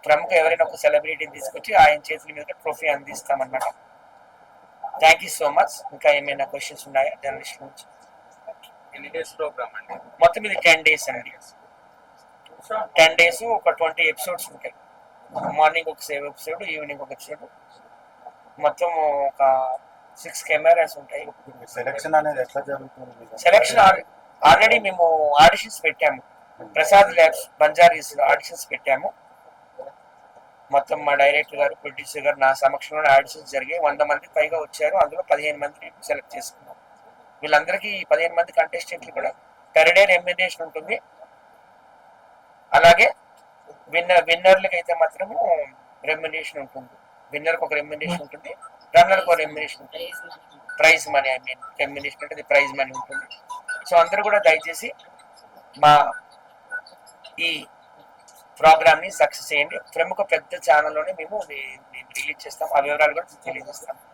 ప్రముఖ ఎవరైనా ఒక సెలబ్రిటీని తీసుకొచ్చి ఆయన చేతుల మీద ట్రోఫీ అందిస్తామన్నమాట. Thank you so much. ఇంకా ఏమైనా క్వశ్చన్స్ ఉన్నాయా జర్నలిస్ట్ నుంచి? ఎన్ని డేస్ ప్రోగ్రామ్ అండి? మొత్తం ఇది 10 days అండి. 10 days ఒక 20 episodes ఉంటాయి. మార్నింగ్ ఒక 7 episode, ఈవినింగ్ ఒక ఎపిసోడ్, మొత్తం ఒక 6 కెమెరాస్ ఉంటాయి. సెలక్షన్ అనేది ఎట్లా జరుగుతుంది? సెలక్షన్ ఆల్రెడీ మేము ఆడిషన్స్ పెట్టాము. ప్రసాద్ ల్యాబ్స్ బంజారీస్ ఆడిషన్స్ పెట్టాము. మొత్తం మా డైరెక్టర్ గారు, ప్రొడ్యూసర్ గారు నా సమక్షంలో ఆడిషన్స్ జరిగాయి. 100 మందికి పైగా వచ్చారు. అందులో 15 మందిని సెలెక్ట్ చేసుకున్నాం. వీళ్ళందరికీ 15 మంది కంటెస్టెంట్లు కూడా per day రెమ్యునరేషన్ ఉంటుంది. అలాగే విన్నర్లకి అయితే మాత్రము రెమ్యునరేషన్ ఉంటుంది. విన్నర్కి ఒక రెమ్యునరేషన్ ఉంటుంది, రన్నర్కి ఒక రెమ్యునరేషన్ ఉంటుంది. ప్రైజ్ మనీ, రెమ్యునరేషన్ అంటే ప్రైజ్ మనీ ఉంటుంది. సో అందరూ కూడా దయచేసి మా ఈ ప్రోగ్రామ్ని సక్సెస్ చేయండి. ప్రముఖ పెద్ద ఛానల్లోనే మేము రిలీజ్ చేస్తాం. ఆ వివరాలు కూడా తెలియజేస్తాం.